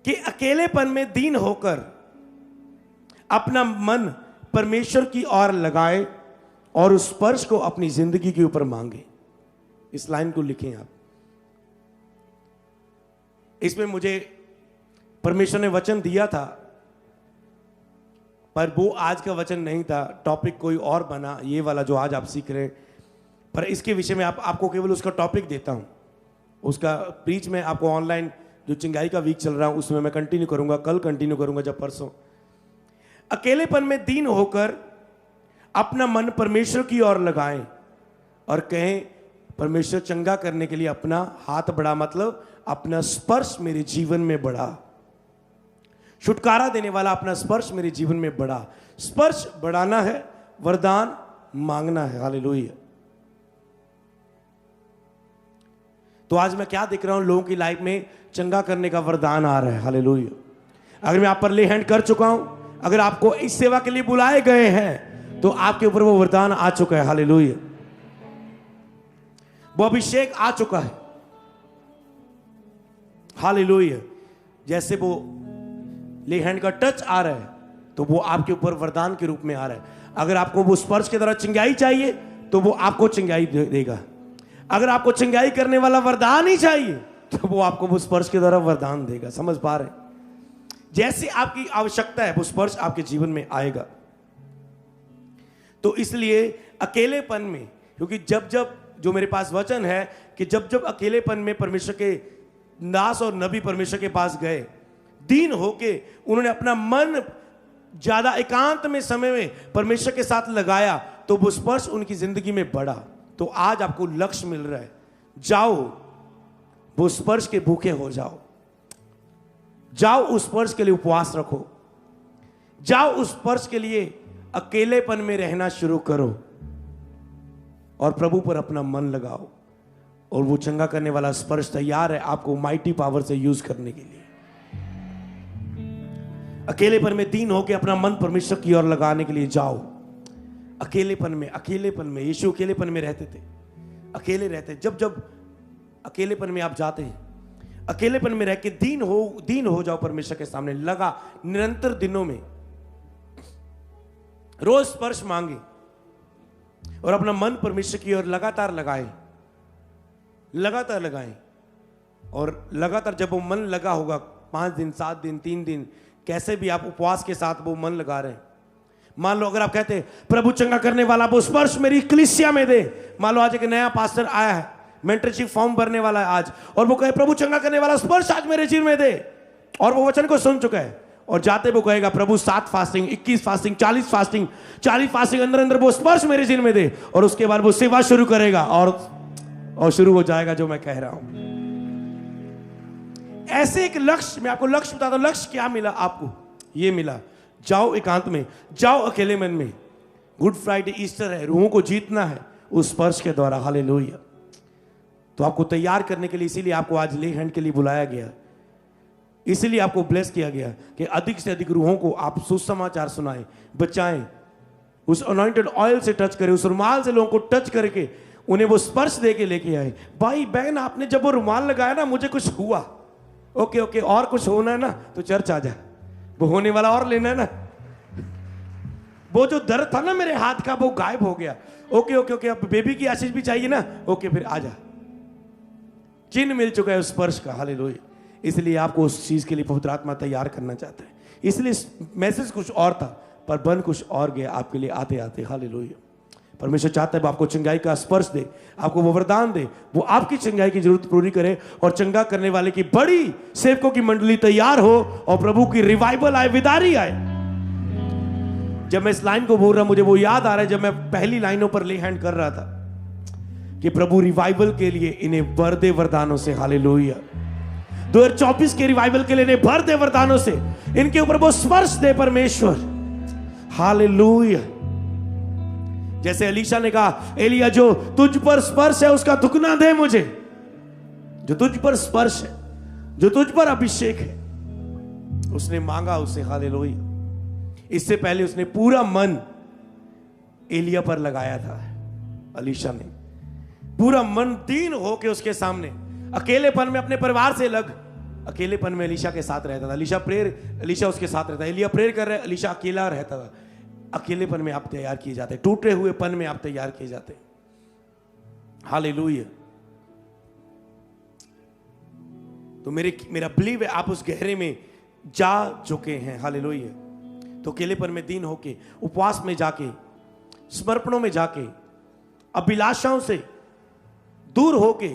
कि अकेलेपन में दीन होकर अपना मन परमेश्वर की ओर लगाए और उस स्पर्श को अपनी जिंदगी के ऊपर मांगे। इस लाइन को लिखें आप। इसमें मुझे परमेश्वर ने वचन दिया था, पर वो आज का वचन नहीं था, टॉपिक कोई और बना, ये वाला जो आज आप सीख रहे हैं। पर इसके विषय में आपको केवल उसका टॉपिक देता हूं। उसका प्रीच में आपको ऑनलाइन जो चिंगाई का वीक चल रहा है उसमें मैं कंटिन्यू करूंगा, कल कंटिन्यू करूंगा, जब परसों। अकेलेपन में दीन होकर अपना मन परमेश्वर की ओर लगाएं और कहें, परमेश्वर चंगा करने के लिए अपना हाथ बढ़ा, मतलब अपना स्पर्श मेरे जीवन में बढ़ा। छुटकारा देने वाला अपना स्पर्श मेरे जीवन में बढ़ा। स्पर्श बढ़ाना है, वरदान मांगना है। हालेलुया। तो आज मैं क्या देख रहा हूं, लोगों की लाइफ में चंगा करने का वरदान आ रहा है। हालेलुया। अगर मैं आप पर ले हैंड कर चुका हूं, अगर आपको इस सेवा के लिए बुलाए गए हैं, तो आपके ऊपर वो वरदान आ चुका है। हालेलुया। वो अभिषेक आ चुका है। हालेलुया। जैसे वो ले हैंड का टच आ रहा है, तो वो आपके ऊपर वरदान के रूप में आ रहा है। अगर आपको वो स्पर्श के द्वारा चिंगाई चाहिए, तो वो आपको चिंगाई देगा। अगर आपको चिंगाई करने वाला वरदान ही चाहिए, तो वो आपको वो स्पर्श के द्वारा वरदान देगा। समझ पा रहे हैं? जैसे आपकी आवश्यकता है, वो स्पर्श आपके जीवन में आएगा। तो इसलिए अकेलेपन में, क्योंकि जब जब जो मेरे पास वचन है कि जब जब अकेलेपन में परमेश्वर के दास और नबी परमेश्वर के पास गए, दीन होके उन्होंने अपना मन ज्यादा एकांत में समय में परमेश्वर के साथ लगाया, तो वो स्पर्श उनकी जिंदगी में बढ़ा। तो आज आपको लक्ष्य मिल रहा है, जाओ वो स्पर्श के भूखे हो जाओ, जाओ उस स्पर्श के लिए उपवास रखो, जाओ उस स्पर्श के लिए अकेलेपन में रहना शुरू करो और प्रभु पर अपना मन लगाओ, और वो चंगा करने वाला स्पर्श तैयार है आपको माइटी पावर से यूज करने के लिए। अकेलेपन में दीन होकर अपना मन परमेश्वर की ओर लगाने के लिए जाओ। अकेलेपन में यीशु अकेलेपन में रहते थे, अकेले रहते। जब जब अकेलेपन में आप जाते हैं, अकेलेपन में रह के दीन हो जाओ परमेश्वर के सामने, लगा निरंतर दिनों में रोज स्पर्श मांगे और अपना मन परमेश्वर की ओर लगातार लगाएं। और लगातार जब वो मन लगा होगा, 5 दिन 7 दिन 3 दिन, कैसे भी आप उपवास के साथ वो मन लगा रहे हैं। मान लो अगर आप कहते हैं प्रभु चंगा करने वाला वो स्पर्श मेरी कलीसिया में दे। मान लो आज एक नया पास्टर आया है, मेंटरशिप फॉर्म भरने वाला है आज, और वो कहे प्रभु चंगा करने वाला स्पर्श आज मेरे जीवन में दे, और वो वचन को सुन चुका है, और जाते वो कहेगा प्रभु 7 फास्टिंग 21 फास्टिंग 40 फास्टिंग अंदर अंदर वो स्पर्श मेरे जीवन में दे, और उसके बाद वो सेवा शुरू करेगा और शुरू हो जाएगा जो मैं कह रहा हूं। ऐसे एक लक्ष्य, मैं आपको लक्ष्य बताता हूं। लक्ष्य क्या मिला आपको? ये मिला, जाओ एकांत में, जाओ अकेले मन में। गुड फ्राइडे ईस्टर है, रूहों को जीतना है उस स्पर्श के द्वारा। हालेलुया। तो आपको तैयार करने के लिए, इसीलिए आपको आज ले हैंड के लिए बुलाया गया, इसीलिए आपको ब्लेस किया गया कि अधिक से अधिक रूहों को आप सुसमाचार सुनाएं, बचाएं, उस अनॉइंटेड ऑयल से टच करें, उस रुमाल से लोगों को टच करके उन्हें वो स्पर्श दे के लेके आए। भाई बहन, आपने जब वो रुमाल लगाया ना, मुझे कुछ हुआ। ओके, और कुछ होना है ना तो चर्च आ जा, वो होने वाला और लेना है ना। वो जो दर्द था ना मेरे हाथ का, वो गायब हो गया। ओके, अब बेबी की आशीष भी चाहिए ना, ओके फिर आ जा। चिन्ह मिल चुका है उस स्पर्श का। हालेलुया। इसलिए आपको उस चीज के लिए पवित्र आत्मा तैयार करना चाहता है। इसलिए मैसेज कुछ और था, पर बन कुछ और गया आपके लिए आते आते। हालेलुया। परमेश्वर चाहता है वो आपको चंगाई का स्पर्श दे, आपको वो वरदान दे, वो आपकी चंगाई की जरूरत पूरी करे और चंगा करने वाले की बड़ी सेवकों की मंडली तैयार हो और प्रभु की रिवाइवल आए, विदारी आए। जब मैं इस लाइन को बोल रहा मुझे वो याद आ रहा है जब मैं पहली लाइनों पर ले हैंड कर रहा था कि प्रभु रिवाइवल के लिए इन्हें भर दे वरदानों से। हालेलुया। 2024 के रिवाइवल के लिए इन्हें भर दे वरदानों से, इनके ऊपर वो स्पर्श दे परमेश्वर। हालेलुया। जैसे एलीशा ने कहा, एलिया जो तुझ पर स्पर्श है उसका दुगना दे मुझे। जो तुझ पर स्पर्श है, जो तुझ पर अभिषेक है, उसने मांगा उससे। हालेलुया। इससे पहले उसने पूरा मन एलिया पर लगाया था। एलीशा ने पूरा मन दीन होके उसके सामने अकेलेपन में अपने परिवार से अलग अकेलेपन में एलीशा के साथ रहता था। एलीशा उसके साथ रहता, एलिया प्रेयर कर रहे, एलीशा अकेला रहता था। अकेलेपन में आप तैयार किए जाते, टूटे हुए पन में आप तैयार किए जाते। हालेलुया। तो मेरा बिलीव है आप उस गहरे में जा चुके हैं। हालेलुया। तो अकेलेपन में दीन होके, उपवास में जाके, समर्पणों में जाके, अभिलाषाओं से दूर होके,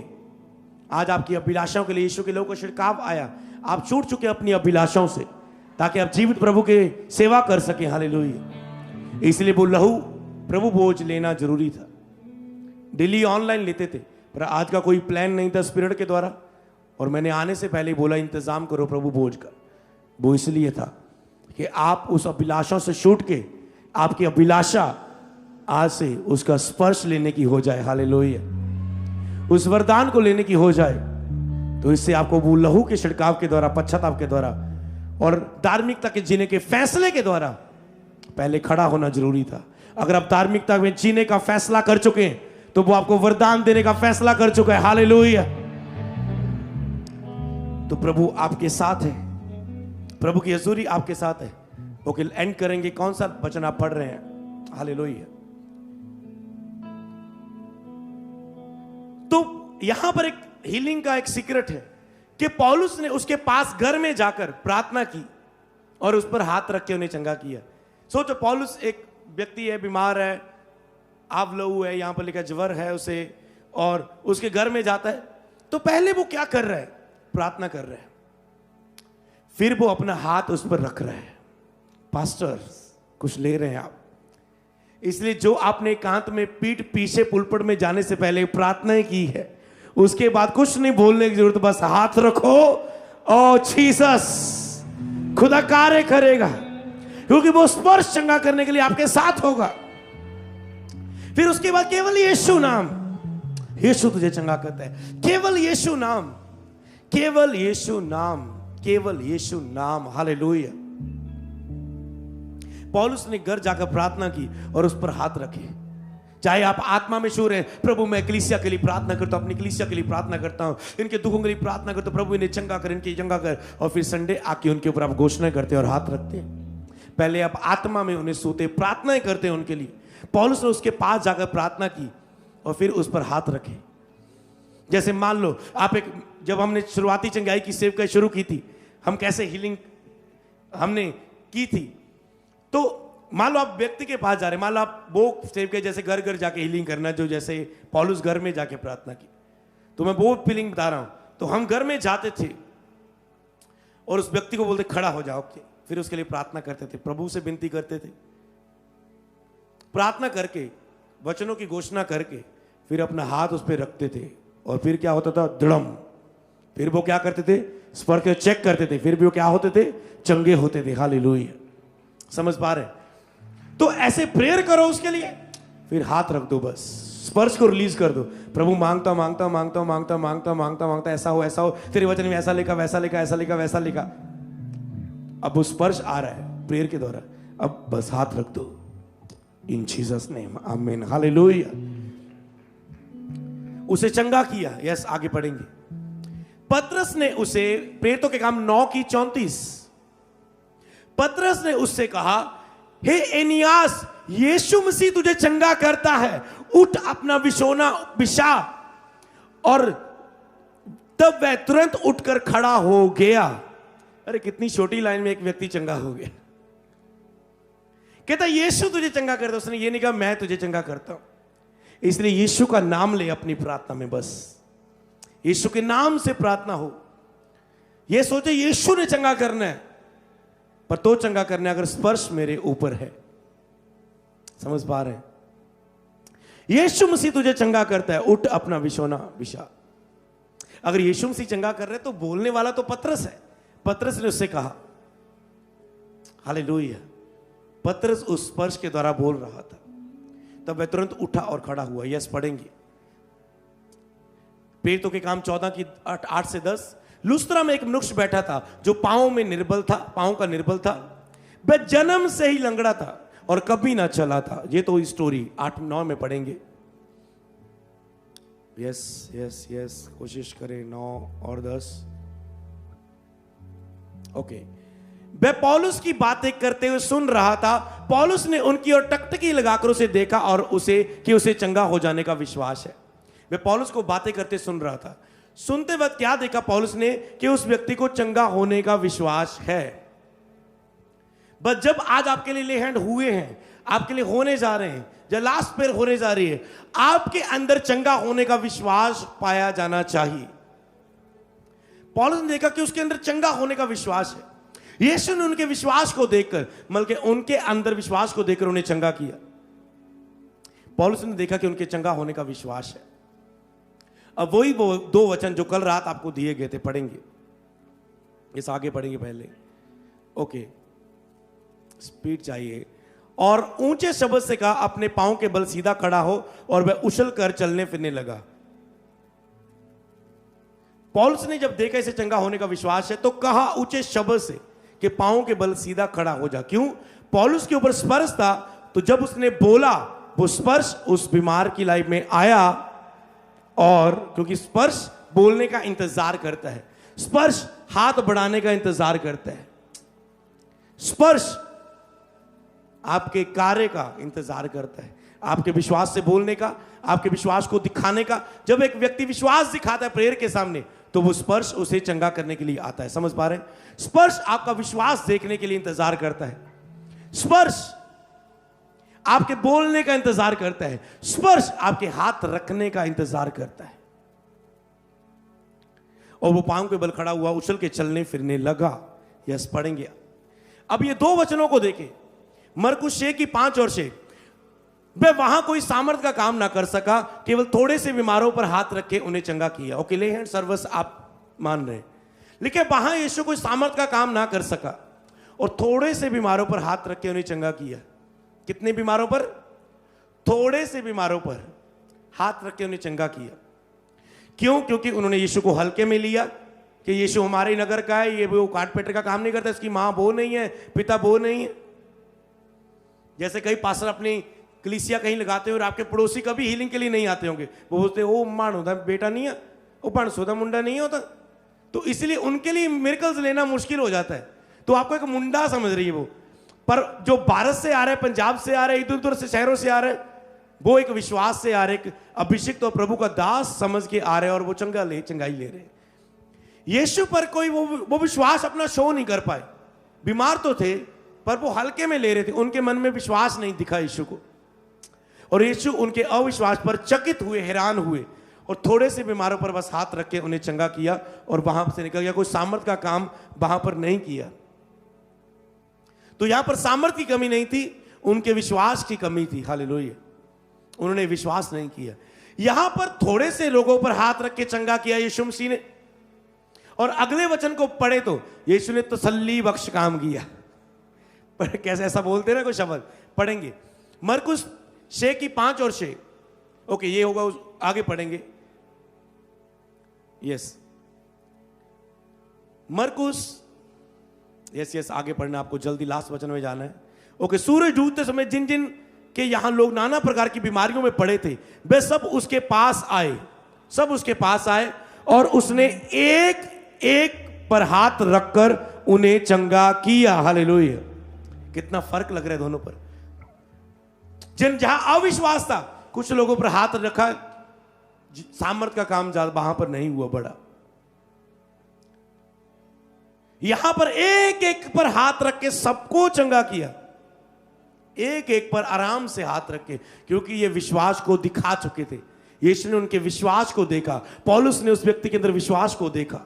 आज आपकी अभिलाषाओं के लिए यीशु के लहू का छिड़काव आया। आप छूट चुके अपनी अभिलाषाओं से ताकि आप जीवित प्रभु के सेवा कर सकें। हालेलुया। इसलिए वो लहू प्रभु भोज लेना जरूरी था। डेली ऑनलाइन लेते थे पर आज का कोई प्लान नहीं था स्पिरिट के द्वारा, और मैंने आने से पहले बोला इंतजाम करो प्रभु भोज का। वो इसलिए था कि आप उस अभिलाषाओं से छूट के आपकी अभिलाषा आज से उसका स्पर्श लेने की हो जाए। हालेलुया। उस वरदान को लेने की हो जाए। तो इससे आपको वो लहू के छिड़काव के द्वारा, पश्चाताप के द्वारा और धार्मिकता के जीने के फैसले के द्वारा पहले खड़ा होना जरूरी था। अगर आप धार्मिकता में जीने का फैसला कर चुके हैं तो वो आपको वरदान देने का फैसला कर चुका है। हालेलुया। तो प्रभु आपके साथ है, प्रभु की हजूरी आपके साथ है। ओके, एंड करेंगे। कौन सा वचन आप पढ़ रहे हैं? हालेलुया। तो यहां पर एक हीलिंग का एक सीक्रेट है कि पौलुस ने उसके पास घर में जाकर प्रार्थना की और उस पर हाथ रख के उन्हें चंगा किया। सोचो, पौलुस एक व्यक्ति है, बीमार है, आव लहू है, यहां पर लिखा ज्वर है उसे, और उसके घर में जाता है तो पहले वो क्या कर रहा है? प्रार्थना कर रहा है। फिर वो अपना हाथ उस पर रख रहा है। पास्टर कुछ ले रहे हैं आप, इसलिए जो आपने एकांत में पीठ पीछे पुलपट में जाने से पहले प्रार्थना की है, उसके बाद कुछ नहीं बोलने की जरूरत, बस हाथ रखो और जीसस खुदा कार्य करेगा, क्योंकि वो स्पर्श चंगा करने के लिए आपके साथ होगा। फिर उसके बाद केवल यीशु नाम, यीशु तुझे चंगा करता है। केवल यीशु नाम, केवल यीशु नाम, केवल यीशु नाम। हालेलुया। पौलुस ने घर जाकर प्रार्थना की और उस पर हाथ रखे। चाहे आप आत्मा में शूर हैं, प्रभु मैं कलीसिया के लिए प्रार्थना करता हूं, अपनी कलीसिया के लिए प्रार्थना करता हूं, इनके दुखों के लिए प्रार्थना करता हूं, प्रभु इन्हें चंगा कर, इनकी चंगा कर, और फिर संडे आके उनके ऊपर आप घोषणा करते हैं और हाथ रखते हैं। पहले आप आत्मा में उन्हें सोते, प्रार्थनाएं करते हैं उनके लिए। पौलुस ने उसके पास जाकर प्रार्थना की और फिर उस पर हाथ रखे। जैसे मान लो आप एक, जब हमने शुरुआती चंगाई की सेवकाई शुरू की थी, हम कैसे हीलिंग हमने की थी, तो मान लो आप व्यक्ति के पास जा रहे, मान लो आप वो सेवकाई जैसे घर घर जाके हीलिंग करना, जो जैसे पौलुस घर में जाके प्रार्थना की, तो मैं वो फीलिंग बता रहा हूं। तो हम घर में जाते थे और उस व्यक्ति को बोलते खड़ा हो जाओ, फिर उसके लिए प्रार्थना करते थे, प्रभु से विनती करते थे, प्रार्थना करके वचनों की घोषणा करके फिर अपना हाथ उस पर रखते थे, और फिर क्या होता था? दृढ़म। फिर वो क्या करते थे? स्पर्श चेक करते थे, फिर भी वो क्या होते थे? चंगे होते थे। हालेलुया। समझ पा रहे? तो ऐसे प्रेयर करो उसके लिए, फिर हाथ रख दो, बस स्पर्श को रिलीज कर दो। प्रभु मांगता मांगता मांगता मांगता मांगता मांगता मांगता, ऐसा हो ऐसा हो, तेरे वचन में ऐसा लिखा, वैसा लिखा, ऐसा लिखा, वैसा लिखा। अब वो स्पर्श आ रहा है प्रेयर के द्वारा, अब बस हाथ रख दो। इन जीसस नेम, आमीन, हालेलुया। उसे चंगा किया। यस, आगे पढ़ेंगे। पतरस ने उसे, प्रेरितों के काम 9:34, पतरस ने उससे कहा, हे एनियास, यीशु मसीह तुझे चंगा करता है, उठ अपना बिछौना बिछा। और तब वह तुरंत उठकर खड़ा हो गया। अरे कितनी छोटी लाइन में एक व्यक्ति चंगा हो गया। कहता यीशु तुझे चंगा करता। उसने ये नहीं कहा मैं तुझे चंगा करता हूं। इसलिए यीशु का नाम ले अपनी प्रार्थना में, बस यीशु के नाम से प्रार्थना हो। यह सोचे यीशु ने चंगा करना है, पर तो चंगा करना है अगर स्पर्श मेरे ऊपर है। समझ पा रहे हैं? यीशु मसीह तुझे चंगा करता है, उठ अपना बिछौना बिछा। अगर यीशु मसीह चंगा कर रहे तो बोलने वाला तो पतरस है। पतरस ने उससे कहा, हालेलुया, पतरस उस स्पर्श के द्वारा बोल रहा था। तब वह तुरंत उठा और खड़ा हुआ। यस, पढ़ेंगे प्रेरितों के काम 14 की 8 से 10। लुस्त्रा में एक मनुष्य बैठा था जो पांव में निर्बल था, पांव का निर्बल था। वह जन्म से ही लंगड़ा था और कभी ना चला था। ये तो स्टोरी 8-9 में पढ़ेंगे। यस यस यस, कोशिश करें 9 और 10। ओके। वह पौलुस की बातें करते हुए सुन रहा था। पौलुस ने उनकी ओर टकटकी लगाकर उसे देखा और उसे चंगा हो जाने का विश्वास है। वह पौलुस को बातें करते सुन रहा था। सुनते वक्त क्या देखा पौलुस ने कि उस व्यक्ति को चंगा होने का विश्वास है। बस जब आज आपके लिए ले हैंड हुए हैं, आपके लिए होने जा रहे हैं, जब लास्ट पेयर होने जा रही है, आपके अंदर चंगा होने का विश्वास पाया जाना चाहिए। पौलुस ने देखा कि उसके अंदर चंगा होने का विश्वास है। यीशु ने उनके विश्वास को देखकर, बल्कि उनके अंदर विश्वास को देखकर उन्हें चंगा किया। पौलुस ने देखा कि उनके चंगा होने का विश्वास है। अब वही वो 2 वचन जो कल रात आपको दिए गए थे पढ़ेंगे। इस आगे पढ़ेंगे पहले। ओके, स्पीड चाहिए। और ऊंचे शब्द से कहा, अपने पांव के बल सीधा खड़ा हो। और वह उछल कर चलने फिरने लगा। पौलुस ने जब देखा इसे चंगा होने का विश्वास है तो कहा ऊंचे शब्द से कि पांव के बल सीधा खड़ा हो जा। क्यों? पौलुस के ऊपर स्पर्श था, तो जब उसने बोला वो स्पर्श उस बीमार की लाइफ में आया। और क्योंकि स्पर्श बोलने का इंतजार करता है, स्पर्श हाथ बढ़ाने का इंतजार करता है, स्पर्श आपके कार्य का इंतजार करता है, आपके विश्वास से बोलने का, आपके विश्वास को दिखाने का। जब एक व्यक्ति विश्वास दिखाता है प्रेयर के सामने, तो वो स्पर्श उसे चंगा करने के लिए आता है। समझ पा रहे हैं? स्पर्श आपका विश्वास देखने के लिए इंतजार करता है। स्पर्श आपके बोलने का इंतजार करता है। स्पर्श आपके हाथ रखने का इंतजार करता है। और वो पांव के बल खड़ा हुआ, उछल के चलने फिरने लगा। यस, पढ़ेंगे। अब ये 2 वचनों को देखें, मरकुस 6 की 5 और 6। वह वहां कोई सामर्थ का काम ना कर सका, केवल थोड़े से बीमारों पर हाथ रखे उन्हें चंगा किया। ओके, ले हैंड सर्विस आप मान रहे हैं, लेकिन वहां यीशु कोई सामर्थ का काम ना कर सका और थोड़े से बीमारों पर हाथ रख के उन्हें चंगा किया। कितने बीमारों पर? थोड़े से बीमारों पर हाथ रख के उन्हें चंगा किया। क्यों? क्योंकि उन्होंने यीशु को हल्के में लिया कि यीशु हमारे नगर का है, ये वो काट-पेट का काम नहीं करता, इसकी मां वो नहीं है, पिता वो नहीं है। जैसे कई पास्टर अपनी कलीसिया कहीं लगाते हैं और आपके पड़ोसी कभी हीलिंग के लिए नहीं आते होंगे, वो बोलते हैं ओ मान होता बेटा नहीं है, वो पणसोदा मुंडा नहीं होता, तो इसलिए उनके लिए मिरेकल्स लेना मुश्किल हो जाता है। तो आपको एक मुंडा समझ रही है वो, पर जो भारत से आ रहे हैं, पंजाब से आ रहे हैं, इधर उधर से शहरों से आ रहे हैं, वो एक विश्वास से आ रहे, एक अभिषिक्त और प्रभु का दास समझ के आ रहे हैं और वो चंगाई ले रहे हैं। यीशु पर कोई वो विश्वास अपना शो नहीं कर पाए। बीमार तो थे पर वो हल्के में ले रहे थे, उनके मन में विश्वास नहीं दिखा यीशु को, और यीशु उनके अविश्वास पर चकित हुए, हैरान हुए और थोड़े से बीमारों पर बस हाथ रख के उन्हें चंगा किया और वहां से निकल गया। कोई सामर्थ का काम वहां पर नहीं किया। तो यहां पर सामर्थ की कमी नहीं थी, उनके विश्वास की कमी थी। हालेलुया, उन्होंने विश्वास नहीं किया। यहां पर थोड़े से लोगों पर हाथ रख के चंगा किया यीशु मसीह ने, और अगले वचन को पढ़े तो यीशु ने तसल्ली बख्श काम किया। पर कैसे ऐसा बोलते ना कोई शब्द, पढ़ेंगे मरकुस 6 की 5 और 6। ओके, ये होगा, आगे पढ़ेंगे। यस, मरकुस, यस आगे पढ़ना आपको, जल्दी लास्ट वचन में जाना है। ओके, सूरज डूबते समय जिन जिन के यहां लोग नाना प्रकार की बीमारियों में पड़े थे, वे सब उसके पास आए, सब उसके पास आए और उसने एक एक पर हाथ रखकर उन्हें चंगा किया। हालेलुया, कितना फर्क लग रहा है दोनों पर। जहां अविश्वास था, कुछ लोगों पर हाथ रखा, सामर्थ का काम वहां पर नहीं हुआ बड़ा। यहां पर एक एक पर हाथ रख के सबको चंगा किया। एक एक पर आराम से हाथ रखे, क्योंकि ये विश्वास को दिखा चुके थे। यीशु ने उनके विश्वास को देखा, पौलुस ने उस व्यक्ति के अंदर विश्वास को देखा।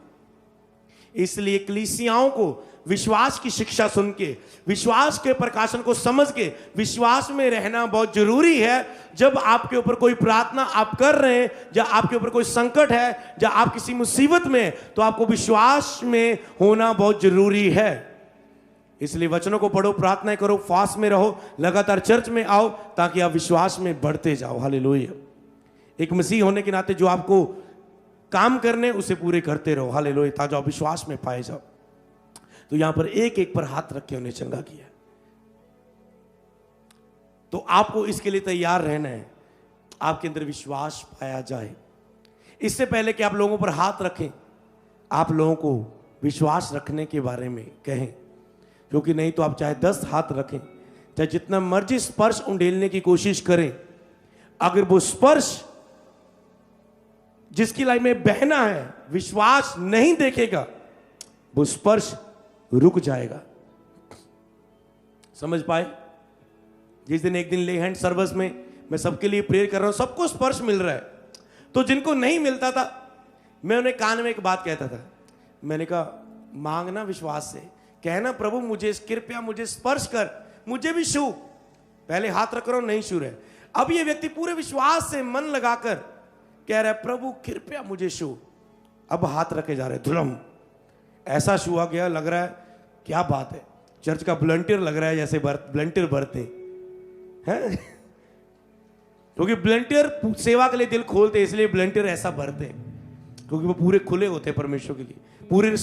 इसलिए कलीसियाओं को विश्वास की शिक्षा सुन के, विश्वास के प्रकाशन को समझ के विश्वास में रहना बहुत जरूरी है। जब आपके ऊपर कोई प्रार्थना आप कर रहे हैं, या आपके ऊपर कोई संकट है, या आप किसी मुसीबत में, तो आपको विश्वास में होना बहुत जरूरी है। इसलिए वचनों को पढ़ो, प्रार्थनाएं करो, फास्ट में रहो, लगातार चर्च में आओ, ताकि आप विश्वास में बढ़ते जाओ। हालेलुया। एक मसीह होने के नाते जो आपको काम करने उसे पूरे करते रहो। हालेलुया। ताकि आप विश्वास में पाए जाओ। तो यहां पर एक एक पर हाथ रख के उन्हें चंगा किया। तो आपको इसके लिए तैयार रहना है, आपके अंदर विश्वास पाया जाए। इससे पहले कि आप लोगों पर हाथ रखें, आप लोगों को विश्वास रखने के बारे में कहें, क्योंकि नहीं तो आप चाहे 10 हाथ रखें, चाहे जितना मर्जी स्पर्श उंडेलने की कोशिश करें, अगर वो स्पर्श जिसकी लाइन में बहना है विश्वास नहीं देखेगा, वो स्पर्श रुक जाएगा। समझ पाए? जिस दिन एक दिन ले हैंड सर्विस में मैं सबके लिए प्रेयर कर रहा हूं, सबको स्पर्श मिल रहा है, तो जिनको नहीं मिलता था मैं उन्हें कान में एक बात कहता था। मैंने कहा मांगना विश्वास से, कहना प्रभु मुझे कृपया मुझे स्पर्श कर, मुझे भी छू। पहले हाथ रख रहा हूं, नहीं छू रहे। अब ये व्यक्ति पूरे विश्वास से मन लगाकर कह रहा है प्रभु कृपया मुझे छू। अब हाथ रखे जा रहे, धुलम ऐसा छुआ गया, लग रहा है क्या बात है, चर्च का वॉलंटियर लग रहा है, जैसे वॉलंटियर भरते हैं। क्योंकि वॉलंटियर सेवा के लिए दिल खोलते, इसलिए वॉलंटियर ऐसा भरते, क्योंकि वो पूरे खुले होते परमेश्वर के लिए, पूरे